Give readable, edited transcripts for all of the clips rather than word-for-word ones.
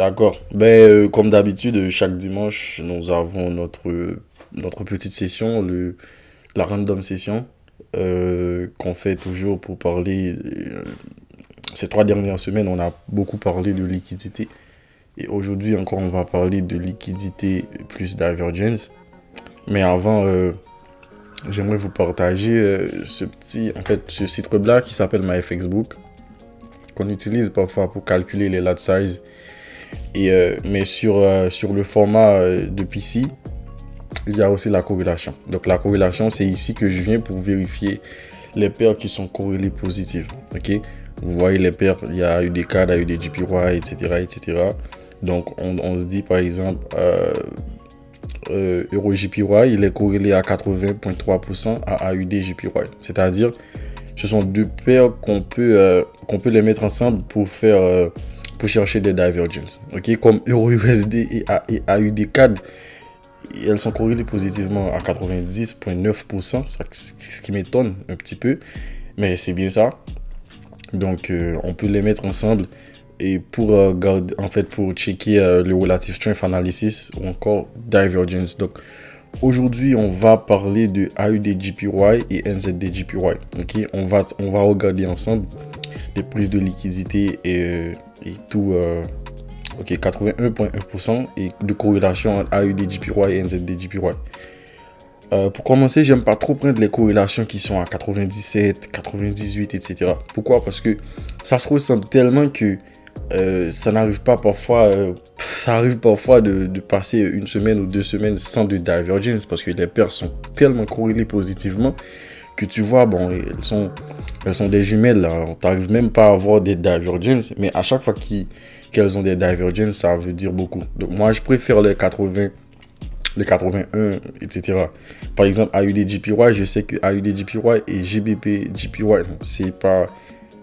D'accord. Comme d'habitude, chaque dimanche, nous avons notre petite session, la random session, qu'on fait toujours pour parler. Ces 3 dernières semaines, on a beaucoup parlé de liquidité. Et aujourd'hui encore, on va parler de liquidité plus divergence. Mais avant, j'aimerais vous partager ce site web-là qui s'appelle MyFXBook, qu'on utilise parfois pour calculer les lot size. Mais sur le format de PC, il y a aussi la corrélation. Donc la corrélation, c'est ici que je viens pour vérifier les paires qui sont corrélées positives. Ok, vous voyez les paires, il y a eu des CAD, il y a eu des JPY, etc. etc. Donc on se dit par exemple, EuroJPY, il est corrélé à 80,3% à AUDJPY. C'est-à-dire, ce sont deux paires qu'on peut les mettre ensemble pour chercher des divergences. Ok, comme EURUSD et AUD-CAD, elles sont corrélées positivement à 90,9%, ce qui m'étonne un petit peu, mais c'est bien ça. Donc, on peut les mettre ensemble et pour checker le relative strength analysis ou encore divergence. Donc, aujourd'hui, on va parler de AUDJPY et NZDJPY. Ok, on va regarder ensemble les prises de liquidité et tout. Ok, 81,1% et de corrélation entre AUDJPY et NZDJPY. Pour commencer, j'aime pas trop prendre les corrélations qui sont à 97, 98, etc. Pourquoi? Parce que ça se ressemble tellement que ça n'arrive pas parfois. Ça arrive parfois de passer une semaine ou 2 semaines sans de divergence parce que les paires sont tellement corrélées positivement que tu vois, bon, elles sont des jumelles là. On n'arrive même pas à avoir des divergences, mais à chaque fois qu'elles ont des divergences, ça veut dire beaucoup. Donc moi, je préfère les 80. Les 81, etc. Par exemple, AUDJPY, je sais que AUDJPY et GBPJPY, c'est pas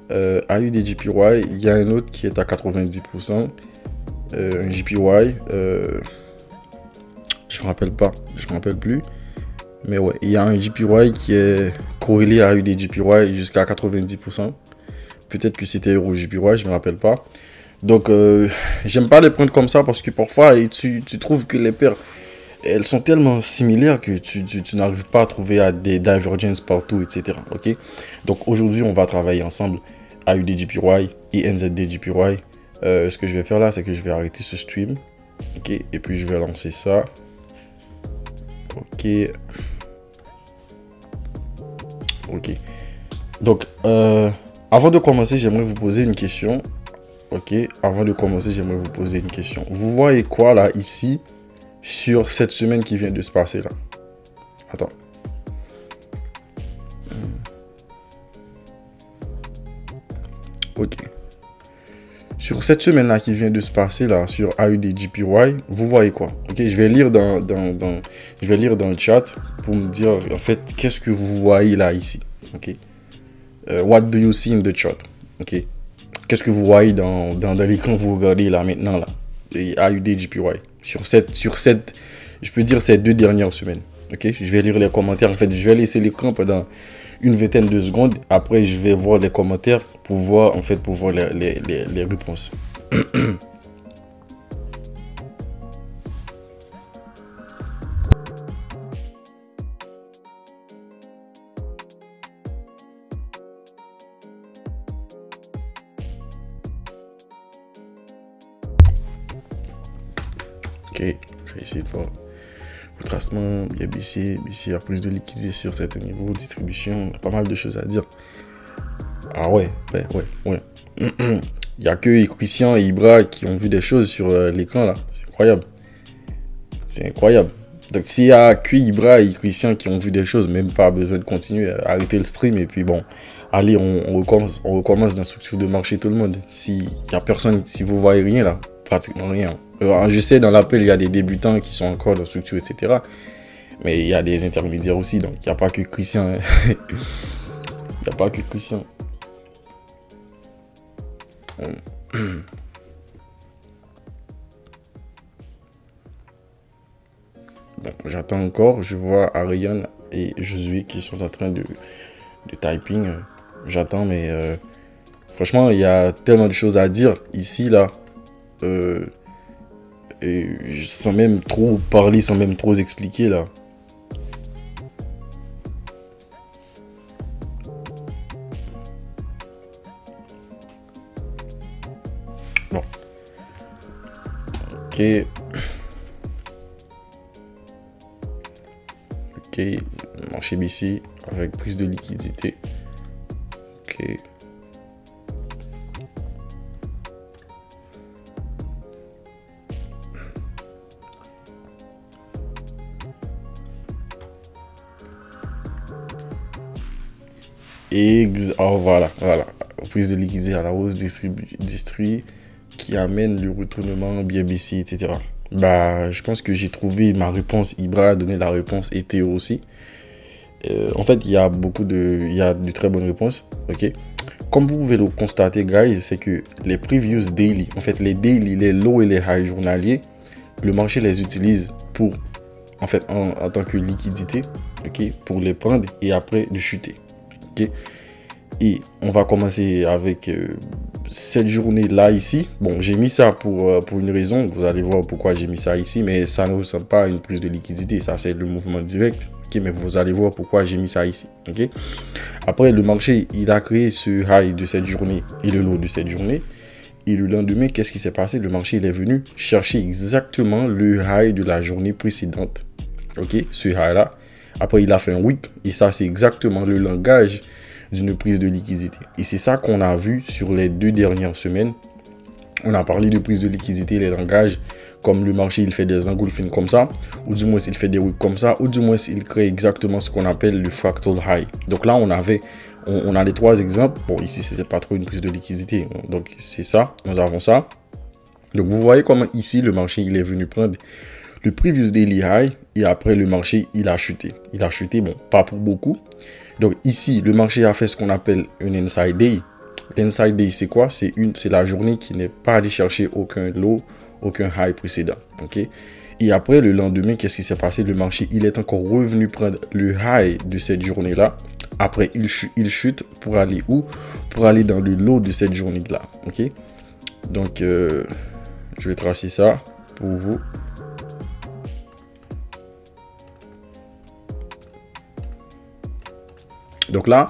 AUDJPY, il y a un autre qui est à 90%, un JPY, je me rappelle pas, je me rappelle plus, mais ouais, il y a un JPY qui est corrélé à AUDJPY jusqu'à 90%, peut-être que c'était EuroJPY, je me rappelle pas. Donc, j'aime pas les prendre comme ça parce que parfois, tu trouves que les paires elles sont tellement similaires que tu n'arrives pas à trouver des divergences partout, etc. Ok, donc aujourd'hui, on va travailler ensemble AUDJPY et NZDJPY. Ce que je vais faire là, c'est que je vais arrêter ce stream. Ok, et puis je vais lancer ça. Ok. Ok. Donc, avant de commencer, j'aimerais vous poser une question. Ok, avant de commencer, j'aimerais vous poser une question. Vous voyez quoi là, ici? Sur cette semaine qui vient de se passer là. Attends. Ok. Sur cette semaine là qui vient de se passer là, sur AUDJPY, vous voyez quoi? Ok, je vais lire dans le chat pour me dire en fait qu'est-ce que vous voyez là ici. Ok. What do you see in the chat? Ok. Qu'est-ce que vous voyez dans l'écran que vous regardez là maintenant là? AUDJPY. Sur cette, je peux dire ces 2 dernières semaines. Ok, je vais lire les commentaires. En fait, je vais laisser l'écran pendant une vingtaine de secondes. Après, je vais voir les commentaires pour voir les réponses. Ok, je vais essayer de voir. Retracement, bien baissé, a plus de liquidité sur certains niveaux, distribution, pas mal de choses à dire. Ah ouais. Il n'y a que Christian et Ibra qui ont vu des choses sur l'écran là. C'est incroyable. C'est incroyable. Donc s'il y a que Ibra et Christian qui ont vu des choses, même pas besoin de continuer, arrêter le stream et puis bon, allez, on recommence dans la structure de marché tout le monde. S'il y a personne, si vous voyez rien là, pratiquement rien. Je sais, dans l'appel, il y a des débutants qui sont encore dans la structure, etc. Mais il y a des intermédiaires aussi, donc il n'y a pas que Christian. Il n'y a pas que Christian. Bon, j'attends encore. Je vois Ariane et Josué qui sont en train de typing. J'attends, mais franchement, il y a tellement de choses à dire ici, là. sans même trop parler, sans même trop expliquer là. Bon. Ok. Ok. Marché BC avec prise de liquidité. Ok. Oh, voilà. Prise de liquidité à la hausse distribuée qui amène le retournement bien baissier, etc. Bah, je pense que j'ai trouvé ma réponse. Ibra a donné la réponse et Théo aussi. En fait, il y a de très bonnes réponses. Ok. Comme vous pouvez le constater, guys, c'est que les previous daily, en fait, les daily, les low et les high journaliers, le marché les utilise pour, en fait, en tant que liquidité, ok, pour les prendre et après de chuter. Ok. Et on va commencer avec cette journée là ici. Bon, j'ai mis ça pour une raison. Vous allez voir pourquoi j'ai mis ça ici, mais ça ne ressemble pas à une prise de liquidité. Ça, c'est le mouvement direct. Ok, mais vous allez voir pourquoi j'ai mis ça ici. Ok. Après, le marché, il a créé ce high de cette journée et le low de cette journée. Et le lendemain, qu'est-ce qui s'est passé? Le marché, il est venu chercher exactement le high de la journée précédente. Ok, ce high là. Après, il a fait un wick. Et ça, c'est exactement le langage d'une prise de liquidité. Et c'est ça qu'on a vu sur les 2 dernières semaines. On a parlé de prise de liquidité, les langages, comme le marché, il fait des engulfings comme ça, ou du moins il fait des wicks comme ça, ou du moins il crée exactement ce qu'on appelle le fractal high. Donc là, on a les 3 exemples. Bon, ici, c'était pas trop une prise de liquidité. Donc, c'est ça. Nous avons ça. Donc, vous voyez comment ici, le marché, il est venu prendre le previous daily high et après, le marché, il a chuté. Il a chuté, bon, pas pour beaucoup. Donc ici, le marché a fait ce qu'on appelle une inside day. L'inside day, c'est quoi? C'est la journée qui n'est pas allée chercher aucun low, aucun high précédent. Ok. Et après, le lendemain, qu'est-ce qui s'est passé? Le marché, il est encore revenu prendre le high de cette journée-là. Après, il chute pour aller où? Pour aller dans le low de cette journée-là. Ok. Donc, je vais tracer ça pour vous. Donc là,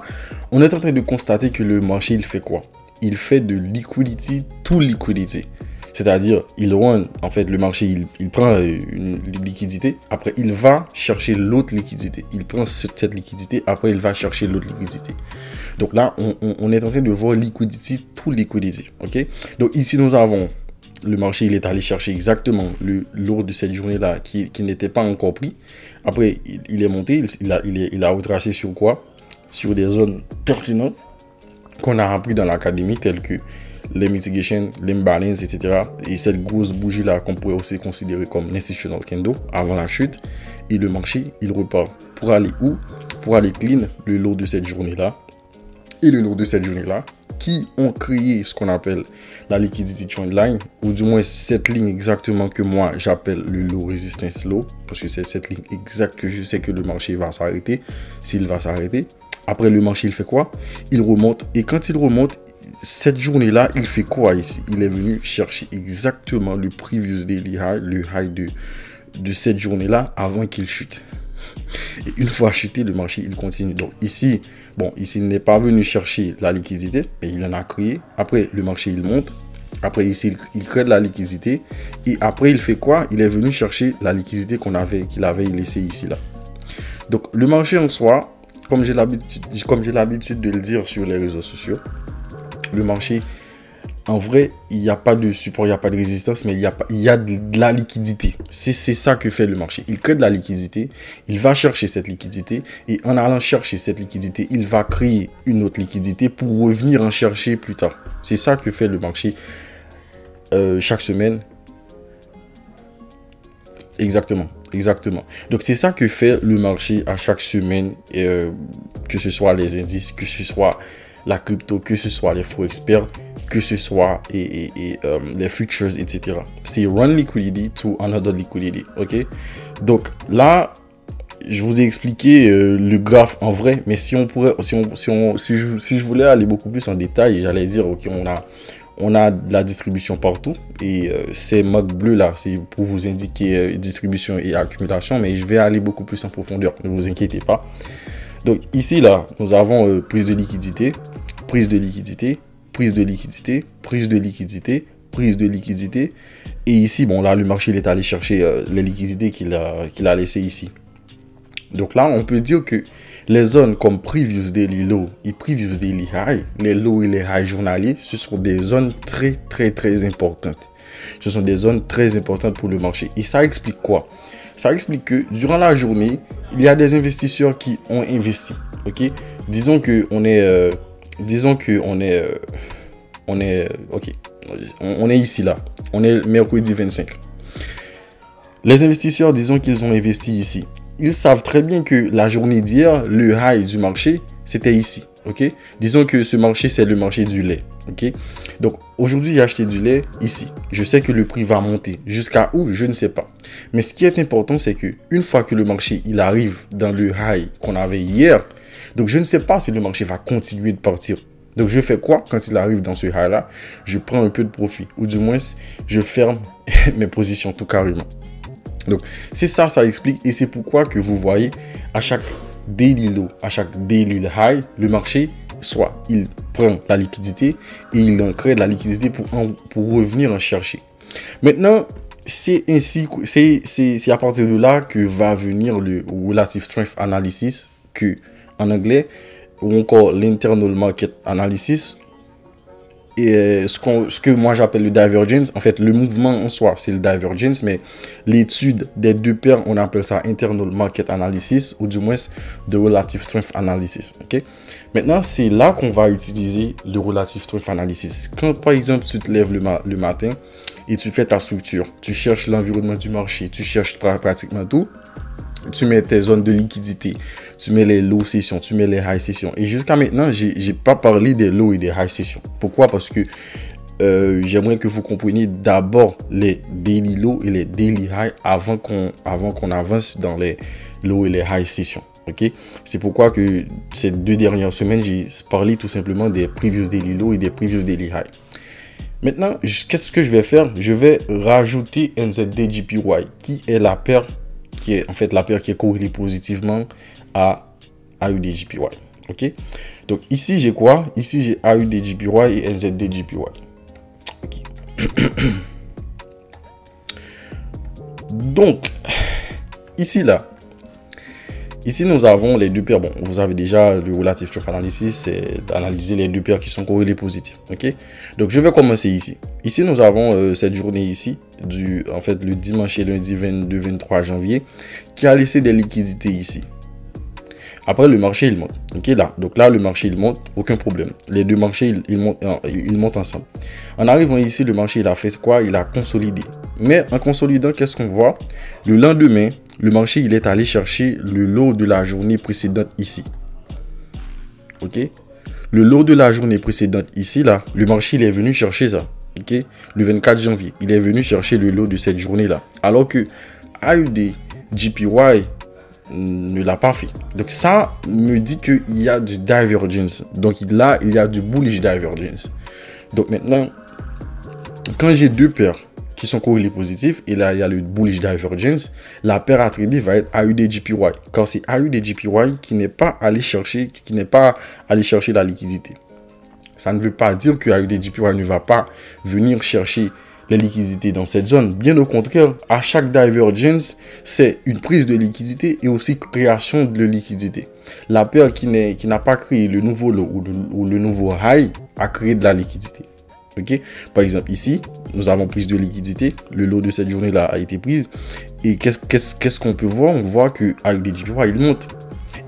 on est en train de constater que le marché, il fait quoi? Il fait de liquidity to liquidity. C'est-à-dire, il run, en fait, le marché, il prend une liquidité, après, il va chercher l'autre liquidité. Il prend cette liquidité, après, il va chercher l'autre liquidité. Donc là, on est en train de voir liquidity to liquidity. OK? Donc ici, nous avons le marché, il est allé chercher exactement le lot de cette journée-là qui n'était pas encore pris. Après, il est monté, il a retracé sur quoi? Sur des zones pertinentes qu'on a appris dans l'académie, telles que les mitigation, l'imbalance, etc. Et cette grosse bougie-là qu'on pourrait aussi considérer comme institutional candle avant la chute. Et le marché, il repart. Pour aller où? Pour aller clean le lot de cette journée-là et le lot de cette journée-là qui ont créé ce qu'on appelle la liquidity trend line, ou du moins cette ligne exactement que moi j'appelle le low resistance low, parce que c'est cette ligne exacte que je sais que le marché va s'arrêter, s'il va s'arrêter. Après, le marché, il fait quoi? Il remonte. Et quand il remonte, cette journée-là, il fait quoi ici? Il est venu chercher exactement le previous daily high, le high de cette journée-là avant qu'il chute. Et une fois chuté, le marché, il continue. Donc ici, bon, ici, il n'est pas venu chercher la liquidité, mais il en a créé. Après, le marché, il monte. Après, ici, il crée de la liquidité. Et après, il fait quoi? Il est venu chercher la liquidité qu'il avait laissée ici, là. Donc, le marché en soi, comme j'ai l'habitude de le dire sur les réseaux sociaux, le marché, en vrai, il n'y a pas de support, il n'y a pas de résistance, mais il y a de la liquidité. C'est ça que fait le marché. Il crée de la liquidité, il va chercher cette liquidité, et en allant chercher cette liquidité, il va créer une autre liquidité pour revenir en chercher plus tard. C'est ça que fait le marché chaque semaine. Exactement. Donc, c'est ça que fait le marché à chaque semaine, que ce soit les indices, que ce soit la crypto, que ce soit les forex pairs, que ce soit les futures, etc. C'est one liquidity to another liquidity, ok? Donc, là, je vous ai expliqué le graphe en vrai, mais si je voulais aller beaucoup plus en détail, j'allais dire, ok, on a de la distribution partout. Et ces marques bleues là, c'est pour vous indiquer distribution et accumulation. Mais je vais aller beaucoup plus en profondeur, ne vous inquiétez pas. Donc ici là, nous avons prise de liquidité, prise de liquidité, prise de liquidité, prise de liquidité, prise de liquidité. Et ici, bon là, le marché il est allé chercher les liquidités qu'il a laissées ici. Donc là, on peut dire que les zones comme Previous Daily Low et Previous Daily High, les lows et les highs journaliers, ce sont des zones très importantes. Ce sont des zones très importantes pour le marché. Et ça explique quoi? Ça explique que durant la journée, il y a des investisseurs qui ont investi. Ok, disons que on est ici là. On est mercredi 25. Les investisseurs, disons qu'ils ont investi ici. Ils savent très bien que la journée d'hier, le high du marché, c'était ici. Ok, disons que ce marché, c'est le marché du lait. Ok, donc aujourd'hui, j'ai acheté du lait ici. Je sais que le prix va monter. Jusqu'à où? Je ne sais pas. Mais ce qui est important, c'est que une fois que le marché il arrive dans le high qu'on avait hier, donc je ne sais pas si le marché va continuer de partir. Donc je fais quoi quand il arrive dans ce high là? Je prends un peu de profit, ou du moins je ferme mes positions tout carrément. Donc c'est ça, ça explique, et c'est pourquoi que vous voyez à chaque daily low, à chaque daily high, le marché, soit il prend la liquidité et il en crée de la liquidité pour revenir en chercher. Maintenant, c'est à partir de là que va venir le Relative Strength Analysis, que en anglais, ou encore l'Internal Market Analysis, et ce que moi j'appelle le divergence. En fait, le mouvement en soi, c'est le divergence, mais l'étude des deux paires, on appelle ça Internal Market Analysis, ou du moins de Relative Strength Analysis. Okay? Maintenant, c'est là qu'on va utiliser le Relative Strength Analysis. Quand, par exemple, tu te lèves le matin et tu fais ta structure, tu cherches l'environnement du marché, tu cherches pratiquement tout, tu mets tes zones de liquidité, tu mets les low sessions, tu mets les high sessions. Et jusqu'à maintenant, j'ai pas parlé des low et des high sessions. Pourquoi? Parce que j'aimerais que vous compreniez d'abord les daily low et les daily high avant qu'on avance dans les low et les high sessions. Ok? C'est pourquoi que ces 2 dernières semaines, j'ai parlé tout simplement des previous daily low et des previous daily high. Maintenant, qu'est-ce que je vais faire? Je vais rajouter NZDJPY, qui est la paire qui est en fait la paire qui est corrélée positivement à AUDJPY. Ok, donc ici j'ai quoi? Ici j'ai AUDJPY et NZDJPY. Ok. Donc ici nous avons les deux paires. Bon, vous avez déjà le Relative Strength Analysis, c'est d'analyser les deux paires qui sont corrélées positives. Ok, donc je vais commencer ici. Ici nous avons cette journée ici, en fait le dimanche et lundi 22-23 janvier, qui a laissé des liquidités ici. Après le marché il monte. Ok, là, donc là le marché il monte, aucun problème. Les deux marchés ils montent ensemble. En arrivant ici, le marché il a fait quoi? Il a consolidé. Mais en consolidant, qu'est-ce qu'on voit? Le lendemain, le marché il est allé chercher le lot de la journée précédente ici. Ok, le lot de la journée précédente ici là, le marché il est venu chercher ça. Ok, le 24 janvier, il est venu chercher le lot de cette journée là, alors que AUDJPY ne l'a pas fait. Donc ça me dit qu'il y a du divergence. Donc là, il y a du bullish divergence. Donc maintenant, quand j'ai deux paires qui sont corrélées positives, et là il y a le bullish divergence, la paire à trader va être AUDJPY, car c'est AUDJPY qui n'est pas allé chercher la liquidité. Ça ne veut pas dire que AUDJPY ne va pas venir chercher les liquidités dans cette zone. Bien au contraire, à chaque divergence, c'est une prise de liquidité et aussi création de liquidité. La paire qui n'a pas créé le nouveau low ou le nouveau high a créé de la liquidité. Ok, par exemple ici, nous avons prise de liquidité. Le lot de cette journée-là a été prise. Et qu'est-ce qu'on peut voir? On voit que AUDJPY il monte.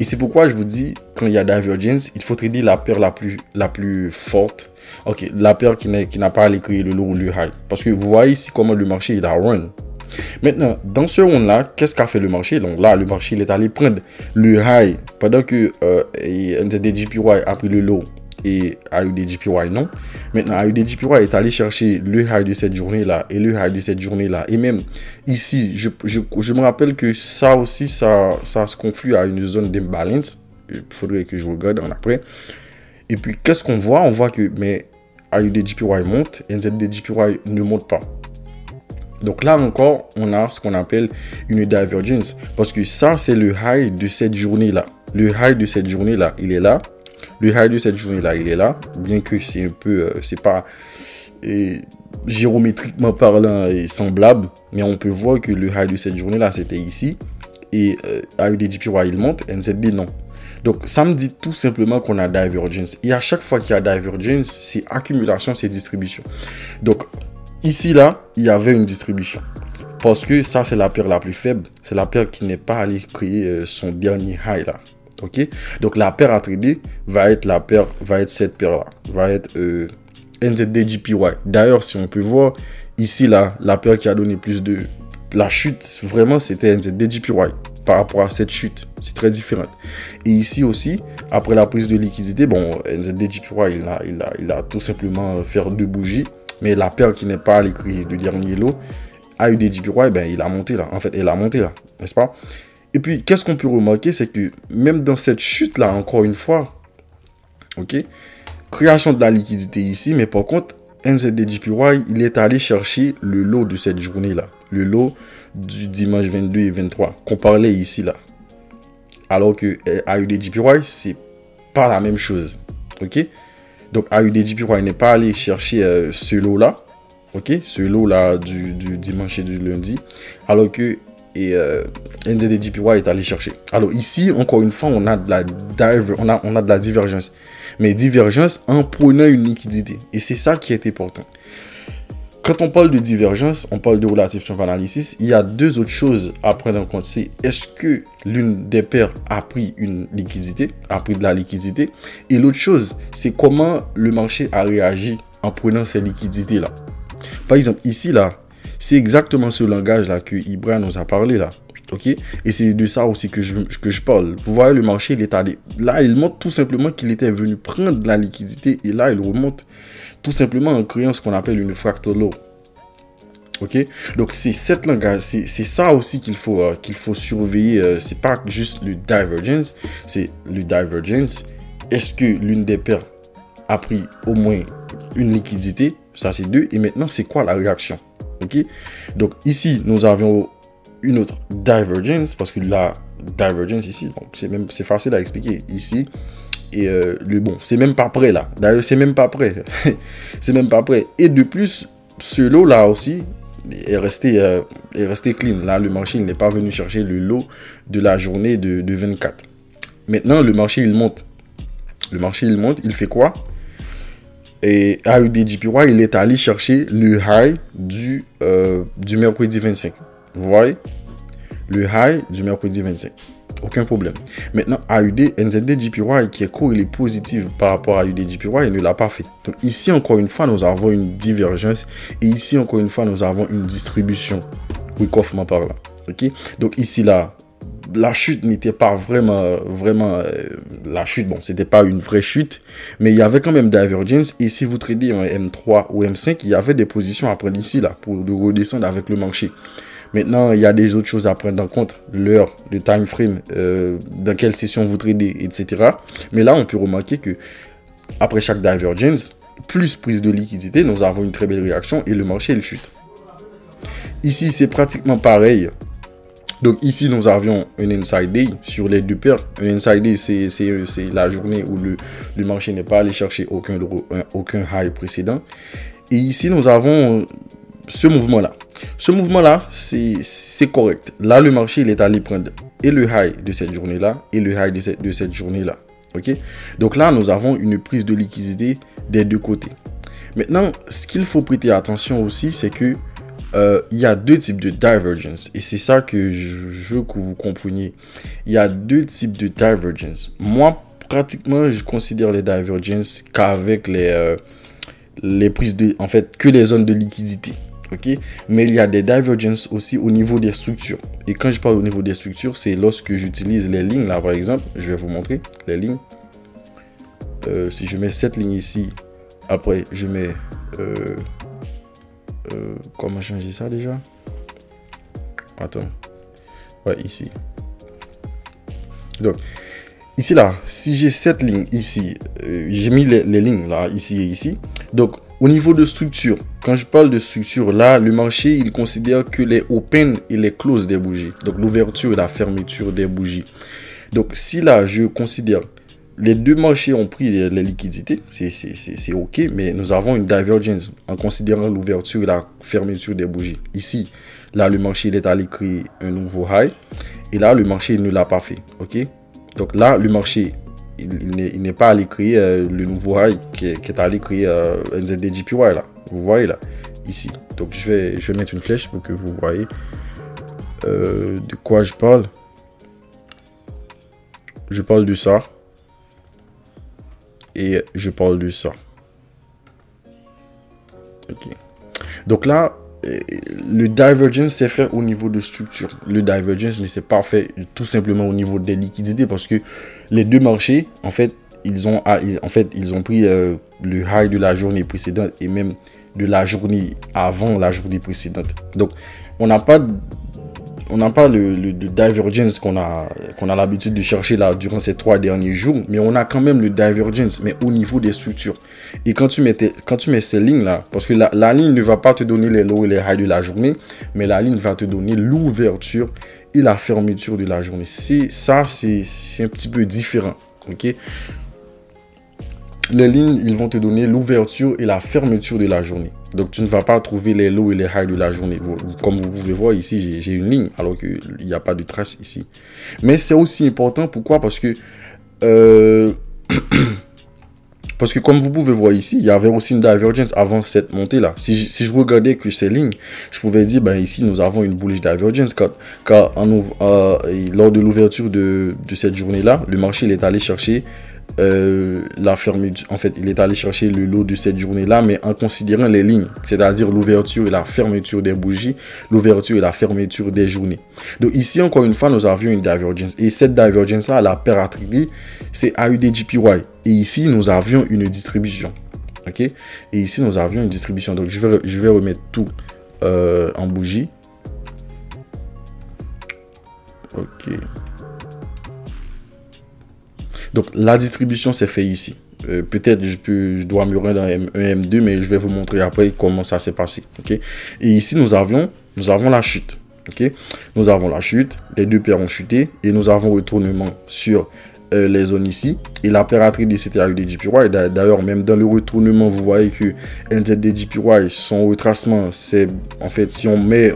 Et c'est pourquoi je vous dis, quand il y a divergence, il faut trader la paire la plus forte. Ok, la paire qui n'a pas allé créer le low ou le high. Parce que vous voyez ici comment le marché il a run. Maintenant, dans ce round-là, qu'est-ce qu'a fait le marché? Donc là, le marché il est allé prendre le high pendant que NZDJPY a pris le low et AUDJPY non. Maintenant, AUDJPY est allé chercher le high de cette journée-là et le high de cette journée-là. Et même ici, je me rappelle que ça aussi, ça se conflue à une zone d'imbalance. Il faudrait que je regarde en après. Et puis, qu'est-ce qu'on voit? On voit que AUDJPY monte, NZDJPY ne monte pas. Donc là encore, on a ce qu'on appelle une divergence. Parce que ça, c'est le high de cette journée-là. Le high de cette journée-là, il est là. Le high de cette journée-là, il est là. Bien que c'est un peu, c'est pas géométriquement parlant et semblable. Mais on peut voir que le high de cette journée-là, c'était ici. Et AUDJPY, il monte, NZD, non. Donc, ça me dit tout simplement qu'on a divergence. Et à chaque fois qu'il y a divergence, c'est accumulation, c'est distribution. Donc, ici, là, il y avait une distribution. Parce que ça, c'est la paire la plus faible. C'est la paire qui n'est pas allée créer son dernier high, là. OK? Donc, la paire à trader va être cette paire-là. Va être NZDJPY. D'ailleurs, si on peut voir, ici, là, la paire qui a donné plus de... La chute, vraiment, c'était NZDJPY par rapport à cette chute. C'est très différent. Et ici aussi, après la prise de liquidité, bon, NZDJPY, il a tout simplement fait deux bougies. Mais la paire qui n'est pas allée créer le dernier lot, AUDJPY, ben, il a monté là. En fait, elle a monté là, n'est-ce pas? Et puis, qu'est-ce qu'on peut remarquer, c'est que même dans cette chute-là, encore une fois, ok, création de la liquidité ici, mais par contre, NZDJPY, il est allé chercher le lot de cette journée-là. Le lot du dimanche 22 et 23, qu'on parlait ici, là. Alors que AUDJPY, c'est pas la même chose, ok? Donc, AUDJPY n'est pas allé chercher ce lot-là, ok? Ce lot-là du dimanche et du lundi, alors que NZDJPY est allé chercher. Alors ici, encore une fois, on a de la divergence. Mais divergence en prenant une liquidité. Et c'est ça qui est important. Quand on parle de divergence, on parle de relative strength analysis. Il y a deux autres choses à prendre en compte. C'est est-ce que l'une des paires a pris une liquidité, a pris de la liquidité. Et l'autre chose, c'est comment le marché a réagi en prenant ces liquidités-là. Par exemple, ici, là, c'est exactement ce langage-là que Ibra nous a parlé, là. OK? Et c'est de ça aussi que je parle. Vous voyez, le marché, il est allé. Là, il montre tout simplement qu'il était venu prendre de la liquidité. Et là, il remonte tout simplement en créant ce qu'on appelle une fractal low. OK? Donc, c'est cette langage. C'est ça aussi qu'il faut surveiller. C'est pas juste le divergence. C'est le divergence. Est-ce que l'une des paires a pris au moins une liquidité? Ça, c'est deux. Et maintenant, c'est quoi la réaction? OK? Donc, ici, nous avions une autre divergence, parce que la divergence ici, bon, c'est facile à expliquer ici. Et c'est même pas prêt là. D'ailleurs, c'est même pas prêt. C'est même pas prêt. Et de plus, ce lot là aussi est resté clean. Là, le marché, il n'est pas venu chercher le lot de la journée de 24. Maintenant, le marché, il monte. Le marché, il monte. Il fait quoi? Et AUDJPY, il est allé chercher le high du mercredi 25. Vous voyez? Le high du mercredi 25. Aucun problème. Maintenant, NZDJPY qui est corrélé positif par rapport à AUDJPY, il ne l'a pas fait. Donc ici, encore une fois, nous avons une divergence. Et ici, encore une fois, nous avons une distribution. Wyckoff par là. OK? Donc ici, là, la chute n'était pas vraiment la chute. Bon, c'était pas une vraie chute, mais il y avait quand même divergence. Et si vous tradez en M3 ou M5, il y avait des positions à prendre ici, là, pour redescendre avec le marché. Maintenant, il y a des autres choses à prendre en compte, l'heure, le time frame, dans quelle session vous tradez, etc. Mais là, on peut remarquer que après chaque divergence, plus prise de liquidité, nous avons une très belle réaction et le marché, il chute. Ici, c'est pratiquement pareil. Donc ici, nous avions un inside day sur les deux paires. Un inside day, c'est la journée où le marché n'est pas allé chercher aucun high précédent. Et ici, nous avons ce mouvement-là. Ce mouvement-là, c'est correct. Là, le marché, il est allé prendre et le high de cette journée-là et le high de cette journée-là. OK? Donc là, nous avons une prise de liquidité des deux côtés. Maintenant, ce qu'il faut prêter attention aussi, c'est que il y a deux types de divergence. Et c'est ça que je veux que vous compreniez. Il y a deux types de divergence. Moi, pratiquement, je considère les divergences qu'avec les prises de... En fait, que les zones de liquidité. OK? Mais il y a des divergences aussi au niveau des structures. Et quand je parle au niveau des structures, c'est lorsque j'utilise les lignes. Là, par exemple, je vais vous montrer les lignes. Si je mets cette ligne ici, après, je mets... comment changer ça déjà? Attends. Ouais, ici. Donc, Ici, là, si j'ai cette ligne ici, j'ai mis les lignes là, ici et ici. Donc, au niveau de structure, quand je parle de structure, là, le marché, il considère que les open et les close des bougies. Donc, l'ouverture et la fermeture des bougies. Donc, si là, je considère les deux marchés ont pris les liquidités, c'est OK, mais nous avons une divergence en considérant l'ouverture et la fermeture des bougies. Ici, là, le marché il est allé créer un nouveau high et là, le marché il ne l'a pas fait. OK? Donc là, le marché, il n'est pas allé créer le nouveau high qui est allé créer NZDJPY là. Vous voyez là, ici. Donc je vais mettre une flèche pour que vous voyez de quoi je parle. Je parle de ça. Et je parle de ça. Ok. Donc là, le divergence s'est fait au niveau de structure. Le divergence ne s'est pas fait tout simplement au niveau des liquidités parce que les deux marchés, en fait, ils ont pris le high de la journée précédente et même de la journée avant la journée précédente. Donc, on n'a pas le divergence qu'on a l'habitude de chercher là durant ces 3 derniers jours, mais on a quand même le divergence, mais au niveau des structures. Et quand tu mets ces lignes là, parce que la ligne ne va pas te donner les lows et les highs de la journée, mais la ligne va te donner l'ouverture et la fermeture de la journée. C'est un petit peu différent, ok? Les lignes, ils vont te donner l'ouverture et la fermeture de la journée. Donc, tu ne vas pas trouver les lows et les highs de la journée. Comme vous pouvez voir ici, j'ai une ligne, alors qu'il n'y a pas de trace ici. Mais c'est aussi important. Pourquoi? Parce que, parce que comme vous pouvez voir ici, il y avait aussi une divergence avant cette montée-là. Si je regardais que ces lignes, je pouvais dire, ben ici, nous avons une bullish divergence. Car lors de l'ouverture de cette journée-là, le marché il est allé chercher la fermeture. En fait, il est allé chercher le lot de cette journée-là, mais en considérant les lignes, c'est-à-dire l'ouverture et la fermeture des bougies, l'ouverture et la fermeture des journées. Donc ici, encore une fois, nous avions une divergence. Et cette divergence-là, la paire attribuée, c'est AUDJPY. Et ici, nous avions une distribution. OK? Et ici, nous avions une distribution. Donc, je vais remettre tout en bougie. OK. Donc, la distribution s'est fait ici. Peut-être je dois me rendre dans M1, M2, mais je vais vous montrer après comment ça s'est passé. Okay? Et ici, nous avons la chute. Okay? Nous avons la chute, les deux paires ont chuté et nous avons retournement sur les zones ici. Et la paire attribuée, c'était AUDJPY. D'ailleurs, même dans le retournement, vous voyez que NZDJPY, son retracement, c'est en fait, si on met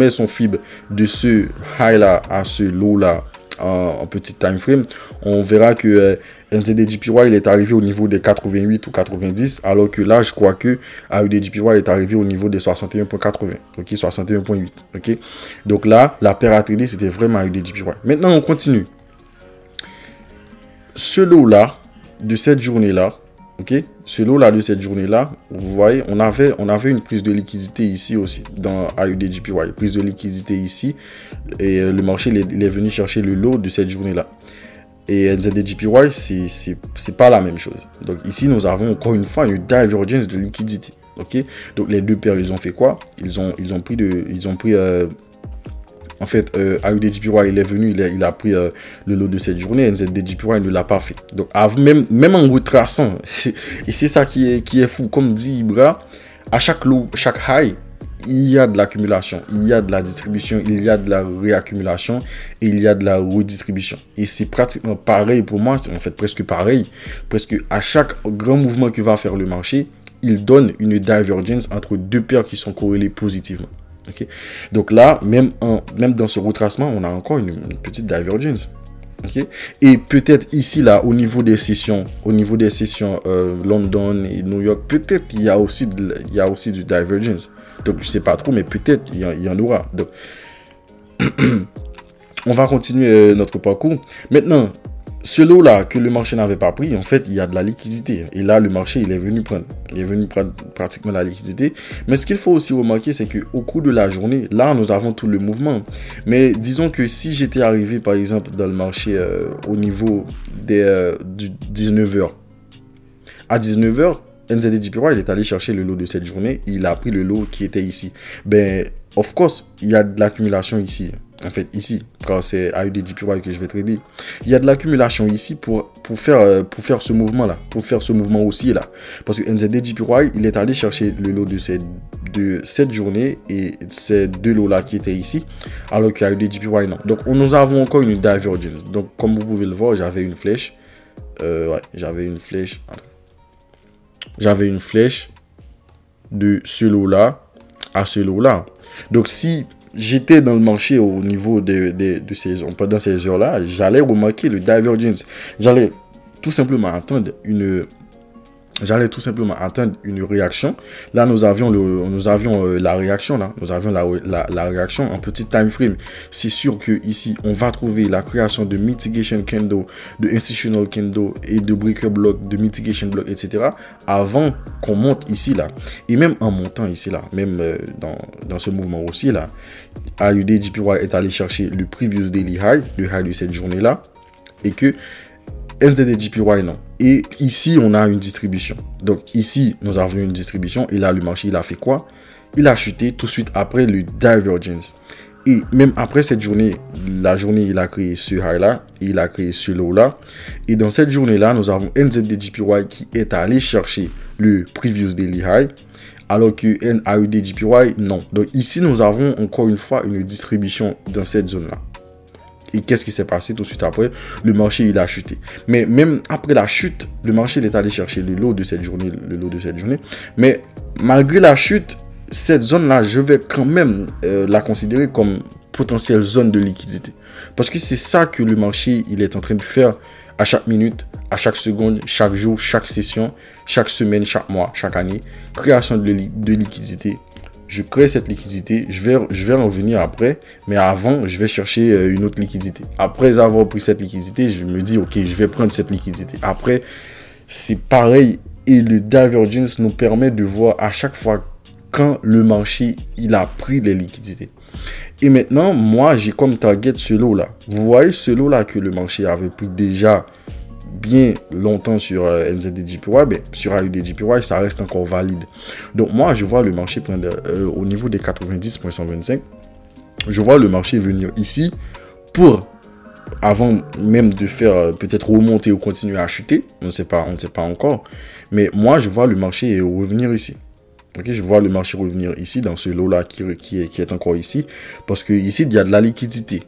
son fib de ce high là à ce low là, en petit time frame, on verra que NZDJPY il est arrivé au niveau des 88 ou 90, alors que là je crois que AUDJPY est arrivé au niveau des 61.80, ok, 61.8, ok. Donc là la paire à trader c'était vraiment AUDJPY. Maintenant on continue. Ce lot là de cette journée là, ok, ce lot là de cette journée là, vous voyez, on avait une prise de liquidité ici aussi dans AUDJPY, prise de liquidité ici, et le marché il est venu chercher le lot de cette journée là. Et NZDJPY c'est pas la même chose. Donc ici nous avons encore une fois une divergence de liquidité, ok. Donc les deux paires ils ont fait quoi? Ils ont pris en fait, AUDJPY il est venu, il a pris le lot de cette journée. NZDJPY ne l'a pas fait. Donc, même en retraçant, et c'est ça qui est fou. Comme dit Ibra, à chaque low, chaque high, il y a de l'accumulation, il y a de la distribution, il y a de la réaccumulation et il y a de la redistribution. Et c'est pratiquement pareil pour moi, c'est en fait presque pareil. Presque à chaque grand mouvement que va faire le marché, il donne une divergence entre deux paires qui sont corrélées positivement. Okay. Donc là, même dans ce retracement, on a encore une petite divergence. Okay. Et peut-être ici, là, au niveau des sessions London et New York, peut-être il y a aussi du divergence. Donc je sais pas trop, mais peut-être il y en aura. Donc on va continuer notre parcours. Maintenant, ce lot-là que le marché n'avait pas pris, en fait, il y a de la liquidité. Et là, le marché, il est venu prendre pratiquement la liquidité. Mais ce qu'il faut aussi remarquer, c'est qu'au cours de la journée, là, nous avons tout le mouvement. Mais disons que si j'étais arrivé, par exemple, dans le marché au niveau du 19h, à 19h, NZDJPY, il est allé chercher le lot de cette journée. Il a pris le lot qui était ici. Ben, of course, il y a de l'accumulation ici. en fait ici, quand c'est AUD-JPY que je vais trader, il y a de l'accumulation ici pour faire ce mouvement-là, pour faire ce mouvement aussi là. Parce que NZD-JPY, il est allé chercher le lot de cette journée et ces deux lots-là qui étaient ici, alors que AUD-JPY non. Donc nous avons encore une divergence. Donc comme vous pouvez le voir, j'avais une flèche. Ouais, j'avais une flèche. J'avais une flèche de ce lot-là à ce lot-là. Donc si j'étais dans le marché au niveau pendant ces heures-là, j'allais remarquer le divergence. J'allais tout simplement attendre une réaction. Là, nous avions la réaction. Là, nous avions la réaction en petit time frame. C'est sûr que ici, on va trouver la création de mitigation candle, de institutional candle et de breaker block, de mitigation block, etc. avant qu'on monte ici là. Et même en montant ici là, même dans ce mouvement aussi là, AUD-JPY est allé chercher le previous daily high, le high de cette journée là, et que NZD-JPY non. Et ici, on a une distribution. Donc ici, nous avons une distribution. Et là, le marché, il a fait quoi? Il a chuté tout de suite après le divergence. Et même après cette journée, il a créé ce high-là. Il a créé ce low-là. Et dans cette journée-là, nous avons NZD-JPY qui est allé chercher le previous daily high. Alors que AUD-JPY, non. Donc ici, nous avons encore une fois une distribution dans cette zone-là. Et qu'est-ce qui s'est passé tout de suite après? Le marché, il a chuté. Mais même après la chute, le marché, il est allé chercher le lot de cette journée. Mais malgré la chute, cette zone-là, je vais quand même la considérer comme potentielle zone de liquidité. Parce que c'est ça que le marché, il est en train de faire à chaque minute, à chaque seconde, chaque jour, chaque session, chaque semaine, chaque mois, chaque année. Création de liquidité. Je crée cette liquidité, je vais en revenir après, mais avant, je vais chercher une autre liquidité. Après avoir pris cette liquidité, je me dis, ok, je vais prendre cette liquidité. Après, c'est pareil, et le divergence nous permet de voir à chaque fois quand le marché, il a pris les liquidités. Et maintenant, moi, j'ai comme target ce lot-là. Vous voyez ce lot-là que le marché avait pris déjà bien longtemps sur NZD-JPY, mais sur AUD-JPY, ça reste encore valide. Donc moi, je vois le marché prendre au niveau des 90.125. Je vois le marché venir ici pour, avant même de faire peut-être remonter ou continuer à chuter, on ne sait pas encore. Mais moi, je vois le marché revenir ici. Ok, je vois le marché revenir ici dans ce lot-là qui est encore ici, parce que ici il y a de la liquidité.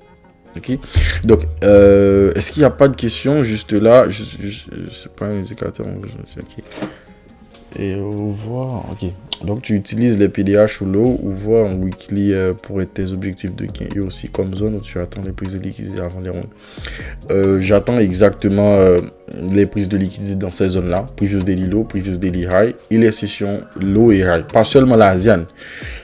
Ok, donc est-ce qu'il n'y a pas de questions juste là? C'est pas un indicateur. Okay. Et voir, ok. Donc tu utilises les PDH ou l'eau ou voir en weekly pour être tes objectifs de gain et aussi comme zone où tu attends les prises de liquidité avant les rondes. J'attends exactement les prises de liquidité dans ces zones là, previous daily low, previous daily high et les sessions low et high, pas seulement l'Asian.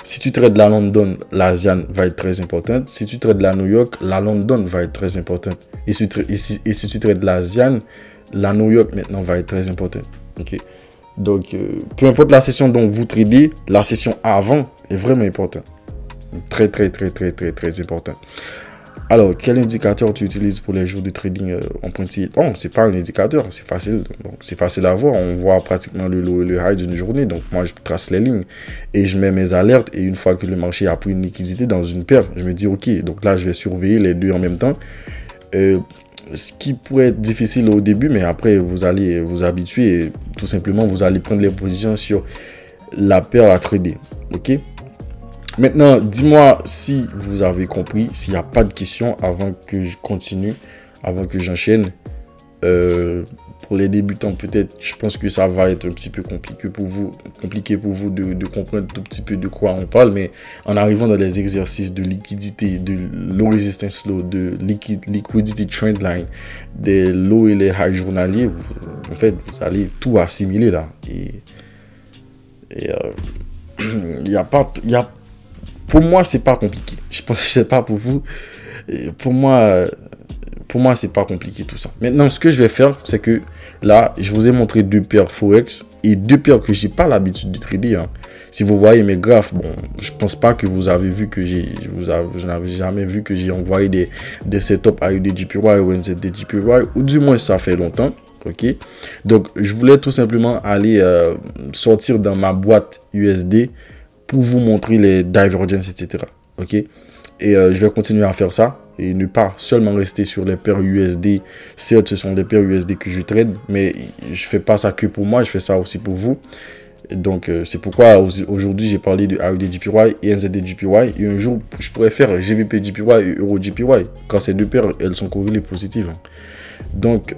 Si tu traites de la London, l'Asian va être très importante. Si tu traites de la New York, la London va être très importante. Et si tu traites de l'Asian, la New York maintenant va être très importante. Ok. Donc, peu importe la session dont vous tradez, la session avant est vraiment importante. Très important. Alors, quel indicateur tu utilises pour les jours de trading en pointillé? Bon, c'est pas un indicateur, c'est facile. C'est facile à voir. On voit pratiquement le low et le high d'une journée. Donc, moi, je trace les lignes et je mets mes alertes. Et une fois que le marché a pris une liquidité dans une paire, je me dis, OK, donc là, je vais surveiller les deux en même temps. Ce qui pourrait être difficile au début, mais après, vous allez vous habituer et tout simplement, vous allez prendre les positions sur la paire à trader. OK? Maintenant, dis-moi si vous avez compris, s'il n'y a pas de questions avant que je continue, avant que j'enchaîne. Pour les débutants, peut-être, je pense que ça va être un petit peu compliqué pour vous de comprendre un tout petit peu de quoi on parle, mais en arrivant dans les exercices de liquidité, de low resistance low, de liquidity trendline, des low et les high journaliers, en fait, vous allez tout assimiler là. Pour moi, c'est pas compliqué. Je pense que c'est pas pour vous. Pour moi, c'est pas compliqué tout ça. Maintenant, ce que je vais faire, c'est que là, je vous ai montré deux paires Forex et deux paires que j'ai pas l'habitude de trader. Hein. Si vous voyez mes graphes, bon, je pense pas que vous avez vu que vous n'avez jamais vu que j'ai envoyé des setups AUD-JPY ou NZD-JPY, ou du moins ça fait longtemps. Ok, donc je voulais tout simplement aller sortir dans ma boîte USD pour vous montrer les divergences, etc. Ok. Et je vais continuer à faire ça. Et ne pas seulement rester sur les paires USD. Certes, ce sont des paires USD que je trade, mais je fais pas ça que pour moi, je fais ça aussi pour vous. Et donc, c'est pourquoi aujourd'hui, j'ai parlé de AUD JPY et NZD JPY. Et un jour, je pourrais faire GBP JPY et Euro JPY. Quand ces deux paires, elles sont corrélées positives. Donc,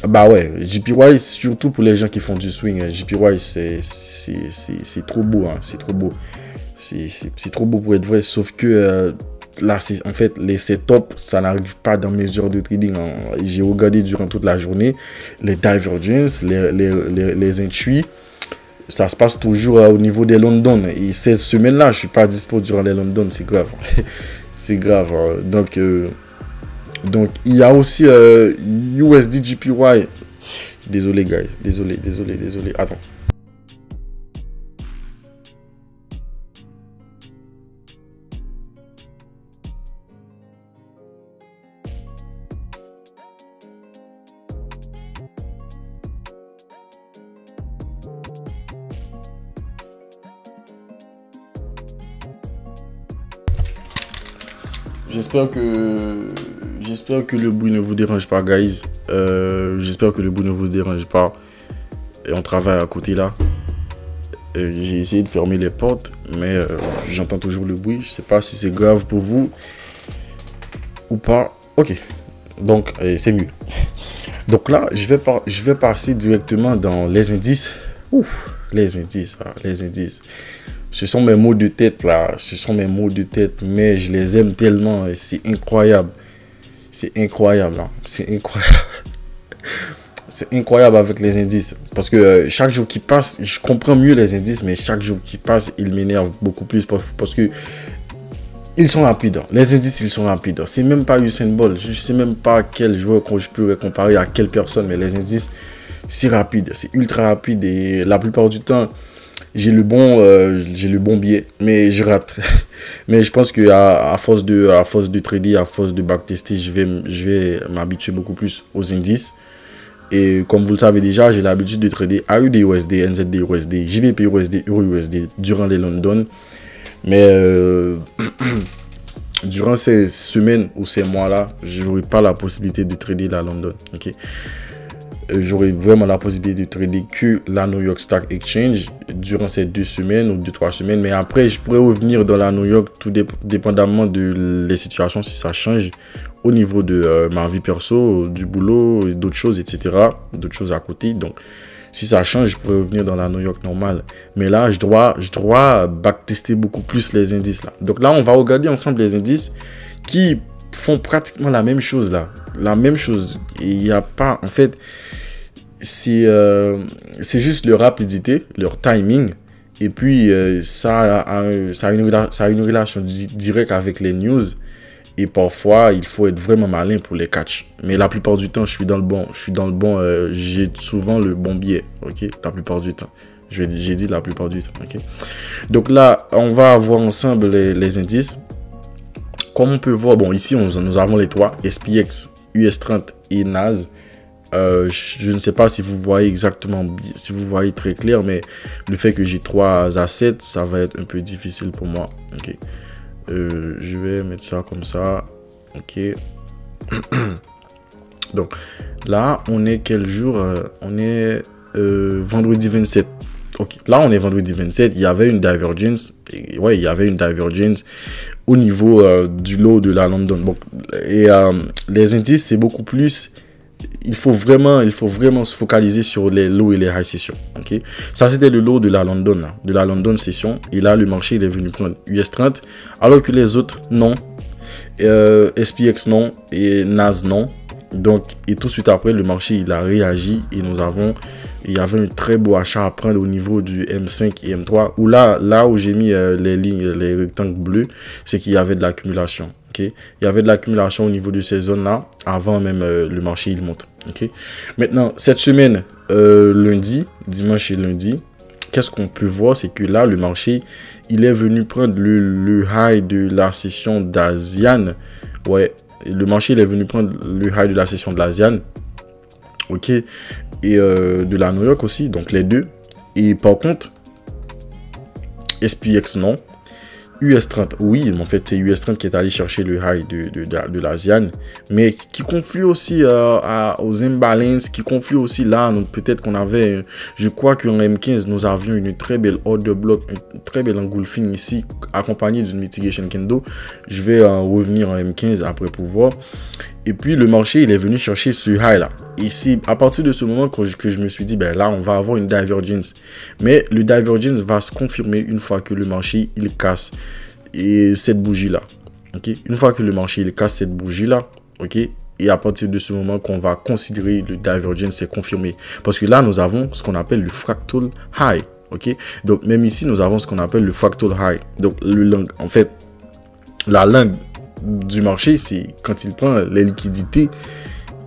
bah ouais, JPY, surtout pour les gens qui font du swing, JPY, c'est trop beau. Hein, c'est trop beau. C'est trop beau pour être vrai, sauf que... là, en fait, les setups, ça n'arrive pas dans mes heures de trading. Hein. J'ai regardé durant toute la journée les divergences, les intuits. Ça se passe toujours au niveau des London. Et ces semaines-là, je ne suis pas dispo durant les London. C'est grave. C'est grave. Donc, il y a aussi USD JPY. Désolé, guys. Désolé. Attends. J'espère que le bruit ne vous dérange pas, guys. J'espère que le bruit ne vous dérange pas. Et on travaille à côté là. J'ai essayé de fermer les portes, mais j'entends toujours le bruit. Je sais pas si c'est grave pour vous ou pas. Ok, donc c'est mieux. Donc là, je vais passer directement dans les indices. Ouf, les indices. Ce sont mes mots de tête là, mais je les aime tellement, c'est incroyable. C'est incroyable. C'est incroyable avec les indices. Parce que chaque jour qui passe, je comprends mieux les indices, mais chaque jour qui passe, ils m'énervent beaucoup plus parce que ils sont rapides. Les indices, ils sont rapides. C'est même pas Usain Bolt. Je sais même pas quel joueur que je peux comparer à quelle personne, mais les indices, c'est rapide. C'est ultra rapide et la plupart du temps, j'ai le bon biais, mais je rate. Mais je pense que à force de trader, à force de backtester, je vais m'habituer beaucoup plus aux indices. Et comme vous le savez déjà, j'ai l'habitude de trader AUD USD, NZD USD, JBP USD, Euro USD durant les London. Mais durant ces semaines ou ces mois-là, je n'aurai pas la possibilité de trader la London. Okay? J'aurai vraiment la possibilité de trader que la New York Stock Exchange durant ces 2 semaines ou 2-3 semaines. Mais après, je pourrais revenir dans la New York tout dépendamment de les situations, si ça change au niveau de ma vie perso, du boulot, d'autres choses, etc. D'autres choses à côté. Donc, si ça change, je pourrais revenir dans la New York normale. Mais là, je dois backtester beaucoup plus les indices là. Donc là, on va regarder ensemble les indices qui font pratiquement la même chose là. La même chose. Et il n'y a pas, en fait, c'est juste leur rapidité, leur timing. Et puis, ça a une relation directe avec les news. Et parfois, il faut être vraiment malin pour les catch. Mais la plupart du temps, je suis dans le bon. J'ai souvent le bon biais. Ok, la plupart du temps. J'ai dit la plupart du temps. Ok. Donc là, on va voir ensemble les indices. Comme on peut voir, bon, ici, nous avons les trois, SPX, US30 et NAS. Je ne sais pas si vous voyez exactement, si vous voyez très clair, mais le fait que j'ai 3 assets, ça va être un peu difficile pour moi. Ok. Je vais mettre ça comme ça. Ok. Donc, là, on est quel jour? On est vendredi 27. Ok, là, on est vendredi 27. Il y avait une divergence. Ouais, il y avait une divergence au niveau du lot de la London. Bon, et les indices, c'est beaucoup plus... Il faut vraiment se focaliser sur les lows et les high sessions. Okay? Ça, c'était le lot de la London. Là, de la London session. Et là, le marché, il est venu prendre US30. Alors que les autres, non. SPX, non. Et NAS, non. Donc, et tout de suite après, le marché, il a réagi. Et il y avait un très beau achat à prendre au niveau du M5 et M3. Où là où j'ai mis les lignes, les rectangles bleus, c'est qu'il y avait de l'accumulation. Okay. Il y avait de l'accumulation au niveau de ces zones-là avant même le marché il monte. Okay. Maintenant, cette semaine, lundi, dimanche et lundi, qu'est-ce qu'on peut voir? C'est que là, le marché, il est venu prendre le high de la session d'Asian. Ouais, le marché, il est venu prendre le high de la session de l'Asian. Ok. Et de la New York aussi, donc les deux. Et par contre, SPX non. US30, oui, en fait, c'est US30 qui est allé chercher le high de l'ASEAN, mais qui conflue aussi aux imbalances, qui conflue aussi là. Peut-être qu'on avait, je crois qu'en M15, nous avions une très belle order block, une très belle engulfing ici, accompagnée d'une mitigation kendo. Je vais revenir en M15 après pour voir. Et puis le marché, il est venu chercher ce high là. Et c'est à partir de ce moment que je me suis dit, ben là, on va avoir une divergence. Mais le divergence va se confirmer une fois que le marché, il casse et cette bougie là. Ok, une fois que le marché, il casse cette bougie là, ok. Et à partir de ce moment qu'on va considérer le divergence, c'est confirmé. Parce que là, nous avons ce qu'on appelle le fractal high. Ok, donc même ici, nous avons ce qu'on appelle le fractal high. Donc en fait, la langue du marché, c'est quand il prend les liquidités,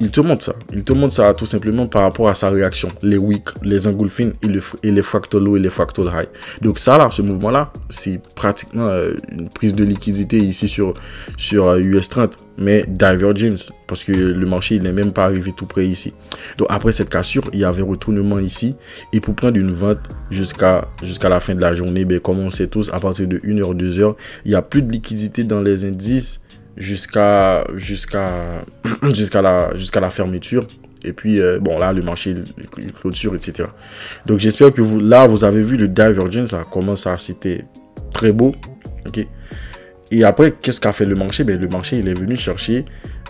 il te montre ça. Il te montre ça tout simplement par rapport à sa réaction. Les wick, les engulfing et les fractal low et les fractal high. Donc ça là, ce mouvement-là, c'est pratiquement une prise de liquidité ici sur US30. Mais divergence, parce que le marché, il n'est même pas arrivé tout près ici. Donc après cette cassure, il y avait retournement ici. Et pour prendre une vente jusqu'à la fin de la journée, ben, comme on sait tous, à partir de 1h, 2h, il n'y a plus de liquidité dans les indices jusqu'à la fermeture. Et puis bon, là le marché il clôture, etc. Donc j'espère que vous avez vu le divergence là, comment ça, c'était très beau. Ok, et après qu'est-ce qu'a fait le marché? Ben, le marché, il est venu chercher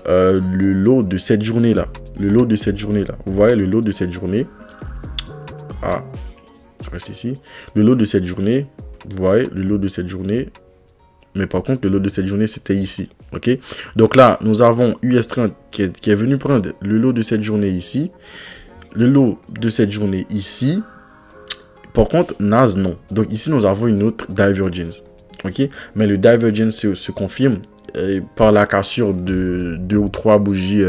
le lot de cette journée là, vous voyez le lot de cette journée. Ah, je reste ici, le lot de cette journée, vous voyez le lot de cette journée. Mais par contre, le lot de cette journée, c'était ici. Ok, donc là, nous avons US30 qui est venu prendre le lot de cette journée ici. Le lot de cette journée ici. Par contre, NAS, non. Donc ici, nous avons une autre divergence. Ok, mais le divergence se confirme par la cassure de 2 ou 3 bougies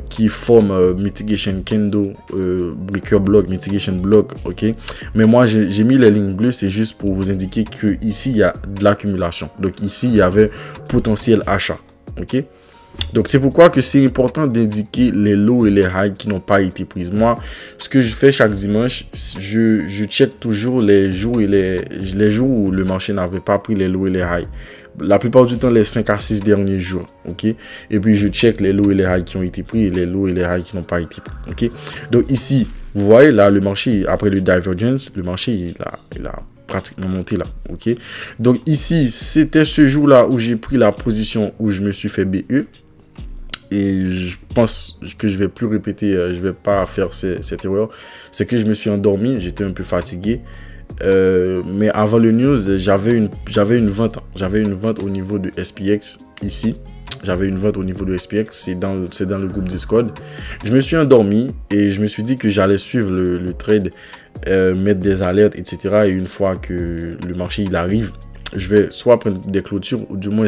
qui forment mitigation kendo, breaker block, mitigation block. Ok, mais moi j'ai mis les lignes bleues, c'est juste pour vous indiquer que ici il y a de l'accumulation. Donc ici il y avait potentiel achat. Ok, donc c'est pourquoi que c'est important d'indiquer les lows et les highs qui n'ont pas été prises. Moi, ce que je fais chaque dimanche, je check toujours les jours et les jours où le marché n'avait pas pris les lows et les highs. La plupart du temps, les 5 à 6 derniers jours. Ok, et puis je check les lows et les highs qui ont été pris et les lows et les highs qui n'ont pas été pris. Ok, donc ici, vous voyez là, le marché, après le divergence, le marché, il a pratiquement monté là. Ok, donc ici, c'était ce jour là où j'ai pris la position où je me suis fait BE. Et je pense que je vais plus répéter, je vais pas faire cette erreur. C'est que je me suis endormi, j'étais un peu fatigué. Mais avant le news, j'avais une vente au niveau de SPX ici. J'avais une vente au niveau de SPX, c'est dans le groupe Discord. Je me suis endormi et je me suis dit que j'allais suivre le trade, mettre des alertes, etc. Et une fois que le marché il arrive, je vais soit prendre des clôtures ou du moins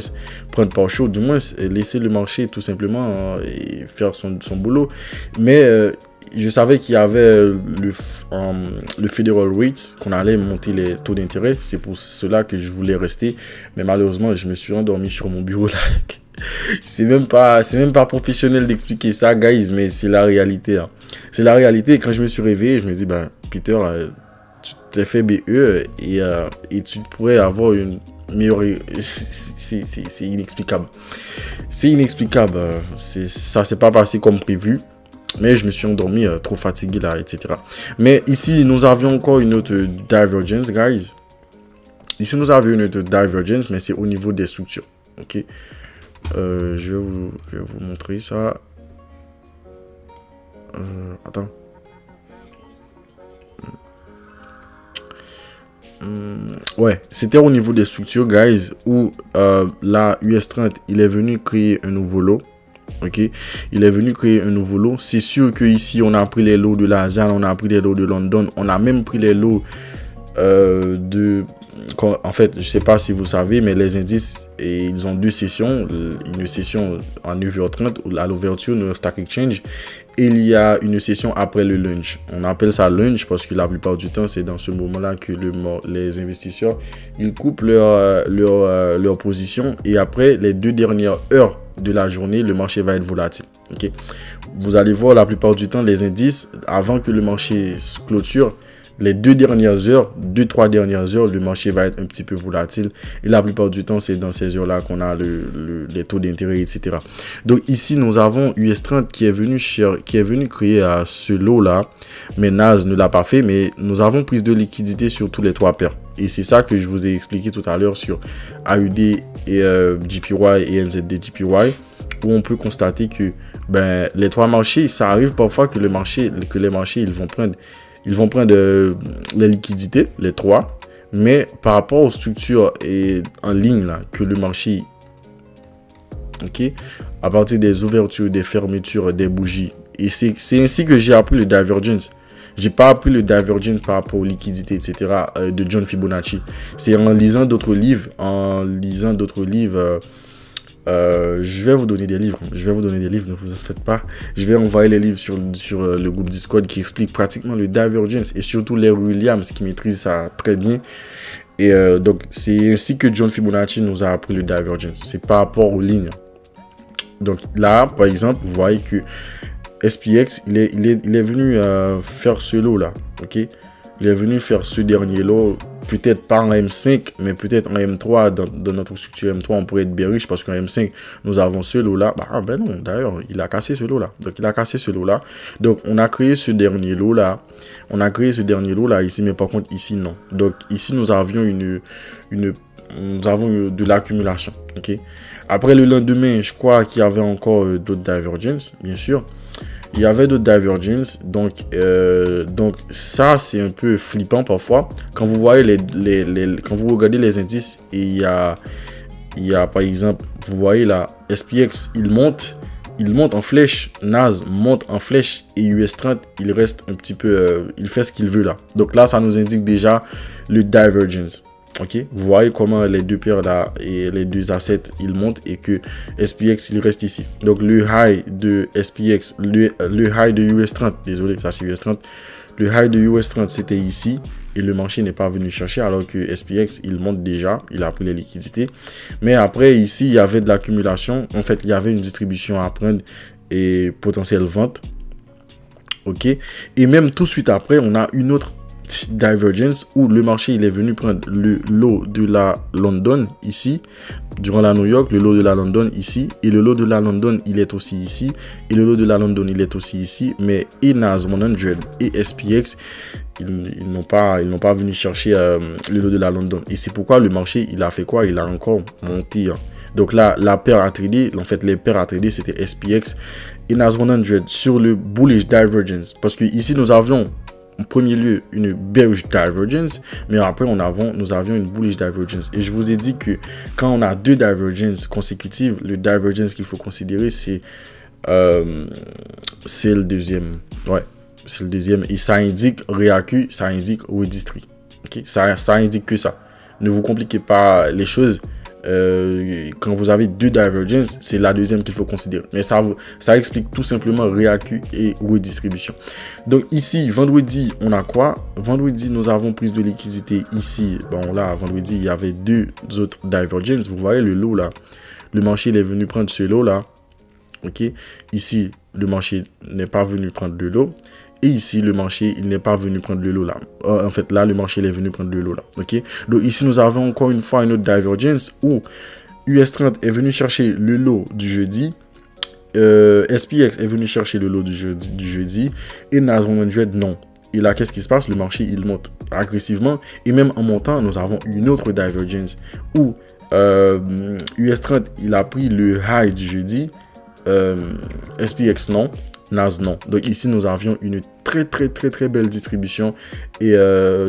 prendre par chaud, du moins laisser le marché tout simplement et faire son boulot. Mais je savais qu'il y avait le Federal Rate, qu'on allait monter les taux d'intérêt. C'est pour cela que je voulais rester. Mais malheureusement, je me suis endormi sur mon bureau là. C'est même pas professionnel d'expliquer ça, guys, mais c'est la réalité. Hein. C'est la réalité. Et quand je me suis réveillé, je me dis, ben, Peter, tu t'es fait BE et tu pourrais avoir une meilleure... C'est inexplicable. C'est inexplicable. Ça s'est pas passé comme prévu. Mais je me suis endormi, trop fatigué là, etc. Mais ici, nous avions encore une autre divergence, guys. Ici, nous avions une autre divergence, mais c'est au niveau des structures. Ok. Je vais vous montrer ça. Attends. Ouais, c'était au niveau des structures, guys, où la US30, il est venu créer un nouveau lot. Ok, il est venu créer un nouveau lot. C'est sûr que ici on a pris les lots de la ZAN, on a pris les lots de London, on a même pris les lots en fait, je sais pas si vous savez, mais les indices, ils ont deux sessions. Une session à 9h30 à l'ouverture de Stock Exchange. Et il y a une session après le lunch. On appelle ça lunch parce que la plupart du temps, c'est dans ce moment-là que les investisseurs, ils coupent leur position. Et après, les 2 dernières heures de la journée, le marché va être volatile. Okay? Vous allez voir la plupart du temps, les indices, avant que le marché se clôture, les 2-3 dernières heures, le marché va être un petit peu volatile. Et la plupart du temps, c'est dans ces heures-là qu'on a les taux d'intérêt, etc. Donc ici, nous avons US30 qui est venu créer ce lot-là. Mais NAS ne l'a pas fait, mais nous avons prise de liquidité sur tous les 3 paires. Et c'est ça que je vous ai expliqué tout à l'heure sur AUD et JPY et NZD JPY, où on peut constater que les 3 marchés, ça arrive parfois que les marchés ils vont prendre les liquidités, les 3, mais par rapport aux structures et en ligne là, que le marché, ok, à partir des ouvertures, des fermetures, des bougies, et c'est ainsi que j'ai appris le divergence. J'ai pas appris le divergence par rapport aux liquidités, etc. De John Fibonacci. C'est en lisant d'autres livres, je vais vous donner des livres. Ne vous en faites pas. Je vais envoyer les livres sur le groupe Discord qui explique pratiquement le divergence et surtout les Williams qui maîtrisent ça très bien. Et donc, c'est ainsi que John Fibonacci nous a appris le divergence. C'est par rapport aux lignes. Donc là, par exemple, vous voyez que SPX, il est venu faire ce lot là, ok. Il est venu faire ce dernier lot, peut-être pas en M5, mais peut-être en M3, dans notre structure M3, on pourrait être bearish parce qu'en M5, nous avons ce lot là. Ben non, d'ailleurs, il a cassé ce lot là. Donc, il a cassé ce lot là. Donc, on a créé ce dernier lot là. Ici, mais par contre, ici, non. Donc, ici, nous avions nous avons de l'accumulation, ok. Après le lendemain, je crois qu'il y avait encore d'autres divergences, bien sûr. Il y avait d'autres divergences, donc ça c'est un peu flippant parfois. Quand vous voyez quand vous regardez les indices et il y a par exemple, vous voyez là, SPX il monte en flèche, NAS monte en flèche et US30 il reste un petit peu, il fait ce qu'il veut là. Donc là ça nous indique déjà le divergence. Ok, vous voyez comment les 2 paires là et les 2 assets ils montent et que SPX il reste ici. Donc le high de SPX, le high de US30, désolé, ça c'est US30. Le high de US30 c'était ici et le marché n'est pas venu chercher alors que SPX il monte déjà, il a pris les liquidités. Mais après ici il y avait de l'accumulation, en fait il y avait une distribution à prendre et potentielle vente. Ok, et même tout de suite après on a une autre divergence où le marché il est venu prendre le lot de la London ici durant la New York, le lot de la London ici et le lot de la London il est aussi ici et le lot de la London il est aussi ici, mais NAS 100 et SPX ils n'ont pas venu chercher le lot de la London et c'est pourquoi le marché il a fait quoi, il a encore monté. Donc là la paire à trader, en fait les paires à trader c'était SPX et NAS 100 sur le bullish divergence parce que ici nous avions en premier lieu une bearish divergence, mais après nous avions une bullish divergence. Et je vous ai dit que quand on a 2 divergences consécutives, le divergence qu'il faut considérer c'est le deuxième. Ouais, c'est le deuxième et ça indique réaccu, ça indique redistrib. Ok, ça indique que ça. Ne vous compliquez pas les choses. Quand vous avez 2 divergences, c'est la deuxième qu'il faut considérer. Mais ça explique tout simplement réaccu et redistribution. Donc ici, vendredi, on a quoi? Vendredi, nous avons prise de liquidité ici. Bon là, vendredi, il y avait 2 autres divergences. Vous voyez le lot là. Le marché il est venu prendre ce lot là. Ok. Ici, le marché n'est pas venu prendre le lot. Et ici, le marché, il n'est pas venu prendre le lot là. En fait, là, le marché, il est venu prendre le lot là. Ok. Donc, ici, nous avons encore une fois une autre divergence où US30 est venu chercher le lot du jeudi. SPX est venu chercher le lot du jeudi. Et NAS 100, non. Et là, qu'est-ce qui se passe? Le marché, il monte agressivement. Et même en montant, nous avons une autre divergence où US30, il a pris le high du jeudi. SPX, non. NAS non. Donc ici nous avions une très belle distribution et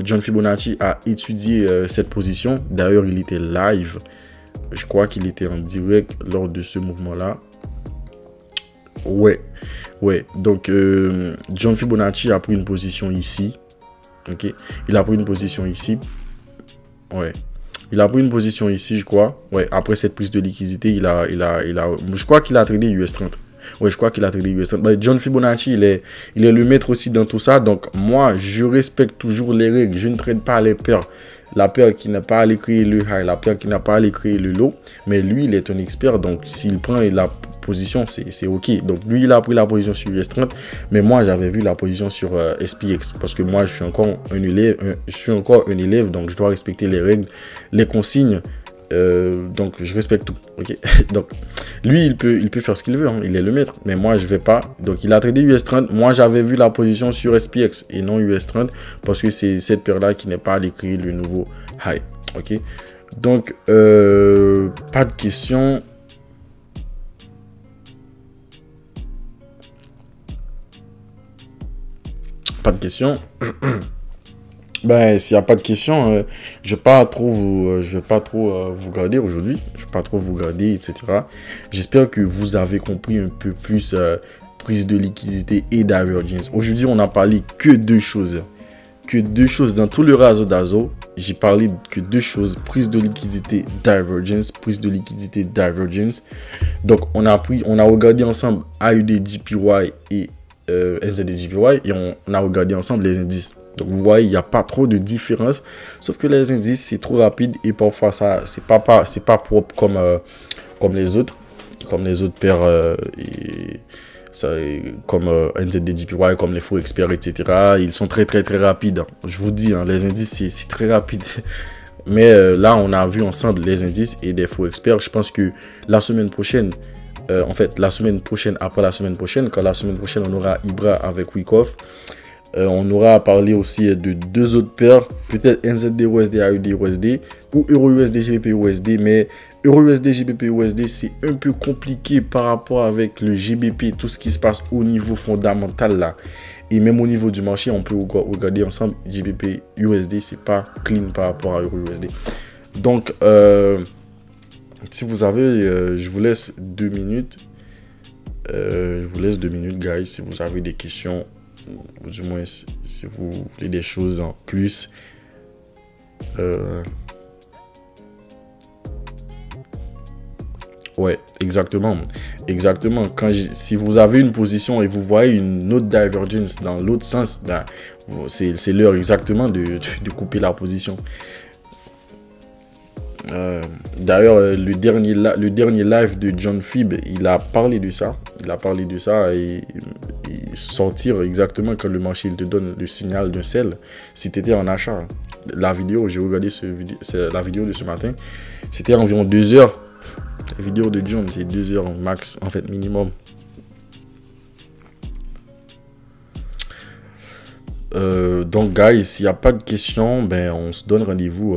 John Fibonacci a étudié cette position. D'ailleurs il était live, je crois qu'il était en direct lors de ce mouvement là. Ouais, donc John Fibonacci a pris une position ici. Ok, il a pris une position ici. Ouais, il a pris une position ici, je crois. Ouais, après cette prise de liquidité, je crois qu'il a tradé US30. Ouais, je crois qu'il a tradé US30. John Fibonacci, il est le maître aussi dans tout ça. Donc, moi, je respecte toujours les règles. Je ne trade pas les paires. La paire qui n'a pas allé créer le high, la paire qui n'a pas allé créer le low. Mais lui, il est un expert. Donc, s'il prend position, c'est OK. Donc, lui, il a pris la position sur US30, mais moi, j'avais vu la position sur SPX parce que moi, je suis encore un élève, donc je dois respecter les règles, les consignes. Donc, je respecte tout. OK. Donc, lui, il peut faire ce qu'il veut. Hein, il est le maître, mais moi, je vais pas. Donc, il a tradé US30. Moi, j'avais vu la position sur SPX et non US30 parce que c'est cette paire-là qui n'est pas allée créer le nouveau high. OK. Donc, pas de questions. Pas de questions. Ben, s'il n'y a pas de questions, je vais pas trop vous garder aujourd'hui. Je vais pas trop vous garder, etc. J'espère que vous avez compris un peu plus prise de liquidité et divergence. Aujourd'hui, on n'a parlé que deux choses. Que deux choses dans tout le réseau d'Azo. J'ai parlé que deux choses, prise de liquidité, divergence, prise de liquidité, divergence. Donc, on a regardé ensemble AUD, JPY et NZD, JPY et on a regardé ensemble les indices. Donc, vous voyez, il n'y a pas trop de différence. Sauf que les indices, c'est trop rapide et parfois, ça, c'est pas propre comme les autres paires comme NZD, JPY, comme les faux experts, etc. Ils sont très rapides. Je vous dis, hein, les indices, c'est très rapide. Mais là, on a vu ensemble les indices et des faux experts. Je pense que la semaine prochaine, la semaine prochaine, après la semaine prochaine, quand la semaine prochaine, on aura Ibra avec Wyckoff. On aura à parler aussi de deux autres paires, peut-être NZD, USD, AUD, USD ou Euro USD, GBP, USD. Mais Euro USD, GBP, USD, c'est un peu compliqué par rapport avec le GBP, tout ce qui se passe au niveau fondamental là. Et même au niveau du marché, on peut regarder ensemble GBP, USD, c'est pas clean par rapport à Euro USD. Donc, si vous avez, je vous laisse 2 minutes. Je vous laisse 2 minutes, guys, si vous avez des questions. Ou du moins si vous voulez des choses en plus. Ouais, exactement. Si vous avez une position et vous voyez une autre divergence dans l'autre sens, ben, c'est l'heure exactement de couper la position. D'ailleurs, le dernier live de John Phibb, il a parlé de ça. Et sortir exactement quand le marché il te donne le signal d'un sell si tu étais en achat. La vidéo, j'ai regardé la vidéo de ce matin. C'était environ 2 heures. La vidéo de John, c'est 2 heures max, en fait, minimum. Donc, guys, s'il n'y a pas de questions, ben, on se donne rendez-vous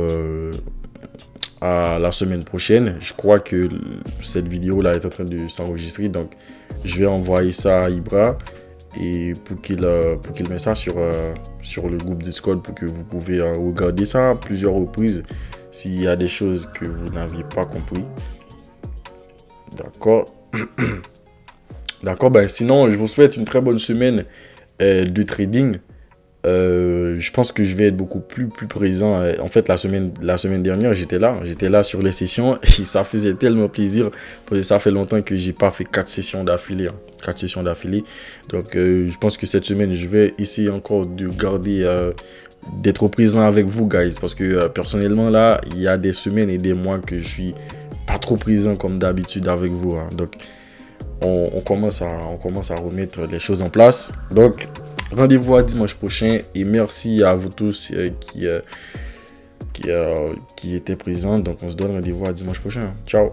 à la semaine prochaine. Je crois que cette vidéo là est en train de s'enregistrer, donc je vais envoyer ça à Ibra et pour qu'il mette ça sur le groupe Discord pour que vous pouvez regarder ça à plusieurs reprises s'il y a des choses que vous n'aviez pas compris. D'accord. D'accord, ben sinon je vous souhaite une très bonne semaine de trading. Je pense que je vais être beaucoup plus présent. En fait, la semaine dernière, j'étais là sur les sessions et ça faisait tellement plaisir parce que ça fait longtemps que j'ai pas fait 4 sessions d'affilée. 4 sessions d'affilée. Donc, je pense que cette semaine, je vais essayer encore de garder, d'être présent avec vous, guys. Parce que personnellement, là, il y a des semaines et des mois que je suis pas trop présent comme d'habitude avec vous. Hein. Donc, on commence à remettre les choses en place. Donc, rendez-vous à dimanche prochain et merci à vous tous qui étaient présents. Donc, on se donne rendez-vous à dimanche prochain. Ciao.